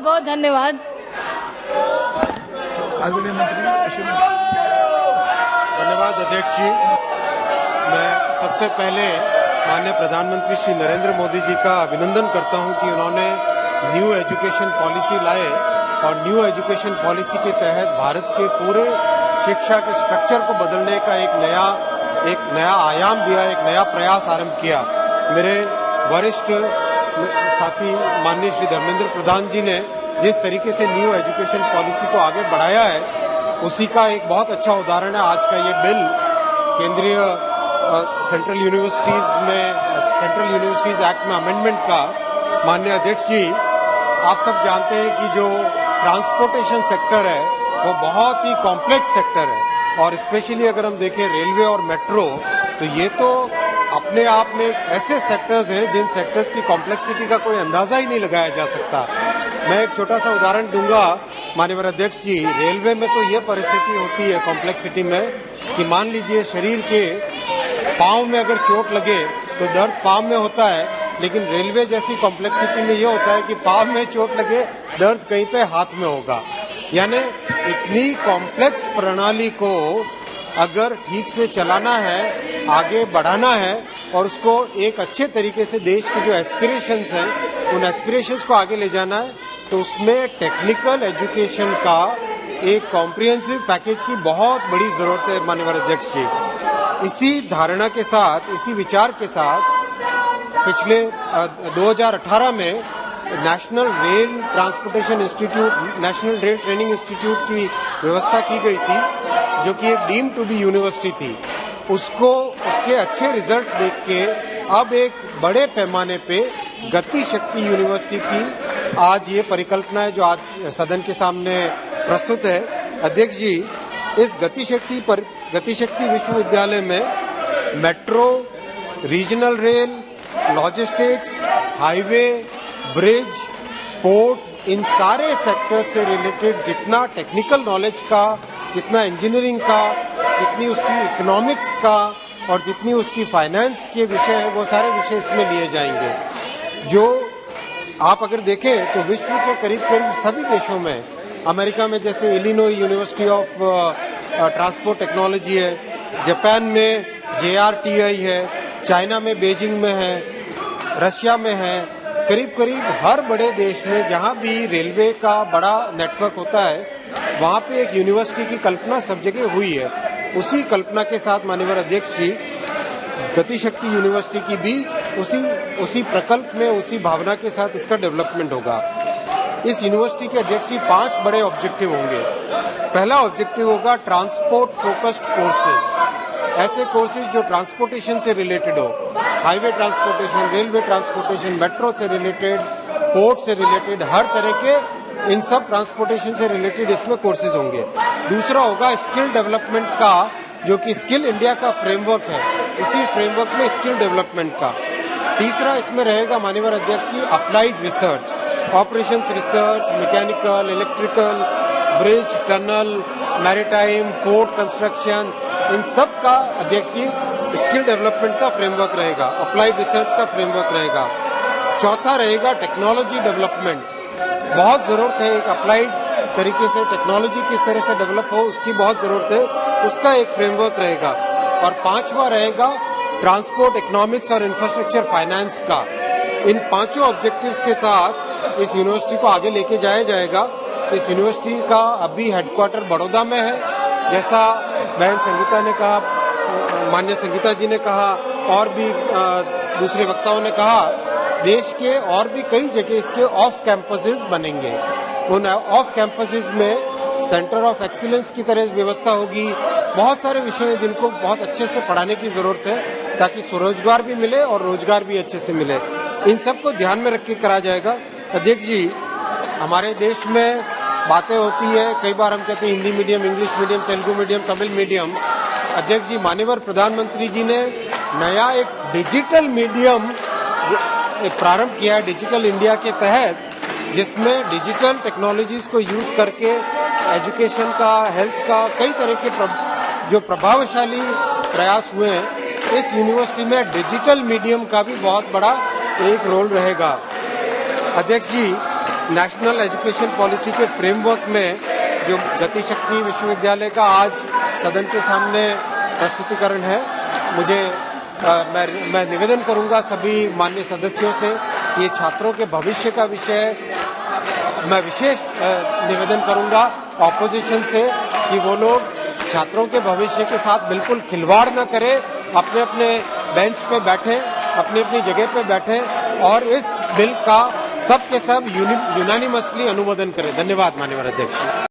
बहुत धन्यवाद। आदरणीय मंत्री धन्यवाद अध्यक्ष जी। मैं सबसे पहले माननीय प्रधानमंत्री श्री नरेंद्र मोदी जी का अभिनंदन करता हूं कि उन्होंने न्यू एजुकेशन पॉलिसी लाए और न्यू एजुकेशन पॉलिसी के तहत भारत के पूरे शिक्षा के स्ट्रक्चर को बदलने का एक नया आयाम दिया, एक नया प्रयास आरंभ किया। मेरे वरिष्ठ साथी माननीय श्री धर्मेंद्र प्रधान जी ने जिस तरीके से न्यू एजुकेशन पॉलिसी को आगे बढ़ाया है, उसी का एक बहुत अच्छा उदाहरण है आज का ये बिल। केंद्रीय सेंट्रल यूनिवर्सिटीज एक्ट में अमेंडमेंट का। माननीय अध्यक्ष जी, आप सब जानते हैं कि जो ट्रांसपोर्टेशन सेक्टर है वो बहुत ही कॉम्प्लेक्स सेक्टर है और स्पेशली अगर हम देखें रेलवे और मेट्रो, तो ये तो अपने आप में ऐसे सेक्टर्स हैं जिन सेक्टर्स की कॉम्प्लेक्सिटी का कोई अंदाजा ही नहीं लगाया जा सकता। मैं एक छोटा सा उदाहरण दूंगा माननीय अध्यक्ष जी। रेलवे में तो ये परिस्थिति होती है कॉम्प्लेक्सिटी में कि मान लीजिए शरीर के पाँव में अगर चोट लगे तो दर्द पाँव में होता है, लेकिन रेलवे जैसी कॉम्प्लेक्सिटी में ये होता है कि पाँव में चोट लगे दर्द कहीं पे हाथ में होगा। यानी इतनी कॉम्प्लेक्स प्रणाली को अगर ठीक से चलाना है, आगे बढ़ाना है और उसको एक अच्छे तरीके से देश के जो एस्पिरेशंस हैं उन एस्पिरेशंस को आगे ले जाना है, तो उसमें टेक्निकल एजुकेशन का एक कॉम्प्रिहेंसिव पैकेज की बहुत बड़ी जरूरत है माननीय अध्यक्ष जी। इसी धारणा के साथ, इसी विचार के साथ पिछले 2018 में national rail transportation institute, national rail training institute की व्यवस्था की गई थी, जो कि एक डीम टू बी यूनिवर्सिटी थी। उसके अच्छे रिजल्ट देख के अब एक बड़े पैमाने पे गति शक्ति यूनिवर्सिटी की आज ये परिकल्पना है जो आज सदन के सामने प्रस्तुत है। अध्यक्ष जी, इस गति शक्ति विश्वविद्यालय में metro, regional rail, logistics, highway, bridge, port, इन सारे सेक्टर से रिलेटेड जितना टेक्निकल नॉलेज का, जितना इंजीनियरिंग का, जितनी उसकी इकोनॉमिक्स का और जितनी उसकी फाइनेंस के विषय है, वो सारे विषय इसमें लिए जाएंगे। जो आप अगर देखें तो विश्व के करीब सभी देशों में, अमेरिका में जैसे Illinois university of transport technology है, जापान में JRTI है, चाइना में बीजिंग में है, रशिया में है, करीब हर बड़े देश में जहां भी रेलवे का बड़ा नेटवर्क होता है वहां पे एक यूनिवर्सिटी की कल्पना सब जगह हुई है। उसी कल्पना के साथ माननीय अध्यक्ष जी, गति शक्ति यूनिवर्सिटी की भी उसी प्रकल्प में, उसी भावना के साथ इसका डेवलपमेंट होगा। इस यूनिवर्सिटी के अध्यक्ष जी 5 बड़े ऑब्जेक्टिव होंगे। पहला ऑब्जेक्टिव होगा ट्रांसपोर्ट फोकस्ड कोर्सेज, ऐसे कोर्सेज जो ट्रांसपोर्टेशन से रिलेटेड हो, highway transportation, railway transportation, metro से रिलेटेड, पोर्ट से रिलेटेड, हर तरह के इन सब ट्रांसपोर्टेशन से रिलेटेड इसमें कोर्सेज होंगे। दूसरा होगा स्किल डेवलपमेंट का, जो कि स्किल इंडिया का फ्रेमवर्क है, उसी फ्रेमवर्क में स्किल डेवलपमेंट का। तीसरा इसमें रहेगा माननीय अध्यक्ष जी applied research, operations research, mechanical, electrical, bridge, tunnel, maritime, port construction, इन सब का अध्यक्ष जी स्किल डेवलपमेंट का फ्रेमवर्क रहेगा, अप्लाइड रिसर्च का फ्रेमवर्क रहेगा। चौथा रहेगा टेक्नोलॉजी डेवलपमेंट। बहुत जरूरत है एक अप्लाइड तरीके से टेक्नोलॉजी किस तरह से डेवलप हो, उसकी बहुत जरूरत है, उसका एक फ्रेमवर्क रहेगा। और 5वां रहेगा ट्रांसपोर्ट इकोनॉमिक्स और इंफ्रास्ट्रक्चर फाइनेंस का। इन 5 ऑब्जेक्टिव्स के साथ इस यूनिवर्सिटी को आगे लेके जाया जाएगा। इस यूनिवर्सिटी का अभी हेडक्वार्टर बड़ौदा में है, जैसा बहन संगीता ने कहा, माननीय संगीता जी ने कहा और भी दूसरे वक्ताओं ने कहा, देश के और भी कई जगह इसके ऑफ कैंपसेस बनेंगे। उन ऑफ कैंपसेस में सेंटर ऑफ एक्सीलेंस की तरह व्यवस्था होगी। बहुत सारे विषय हैं जिनको बहुत अच्छे से पढ़ाने की जरूरत है ताकि स्वरोजगार भी मिले और रोजगार भी अच्छे से मिले। इन सबको ध्यान में रख के करा जाएगा। अध्यक्ष जी, हमारे देश में बातें होती है, कई बार हम कहते हैं Hindi medium, English medium, Telugu medium, Tamil medium. अध्यक्ष जी, माननीय प्रधानमंत्री जी ने नया एक डिजिटल मीडियम एक प्रारंभ किया है डिजिटल इंडिया के तहत, जिसमें डिजिटल टेक्नोलॉजीज को यूज करके एजुकेशन का, हेल्थ का, कई तरह के जो प्रभावशाली प्रयास हुए हैं। इस यूनिवर्सिटी में डिजिटल मीडियम का भी बहुत बड़ा एक रोल रहेगा। अध्यक्ष जी, नेशनल एजुकेशन पॉलिसी के फ्रेमवर्क में जो गतिशक्ति विश्वविद्यालय का आज सदन के सामने प्रस्तुतिकरण है, मुझे मैं निवेदन करूंगा सभी माननीय सदस्यों से, ये छात्रों के भविष्य का विषय। मैं विशेष निवेदन करूंगा ऑपोजिशन से कि वो लोग छात्रों के भविष्य के साथ बिल्कुल खिलवाड़ न करें, अपने अपने बेंच पे बैठे, अपनी अपनी जगह पे बैठे और इस बिल का सब के सब यूनानिमसली अनुमोदन करें। धन्यवाद माननीय अध्यक्ष।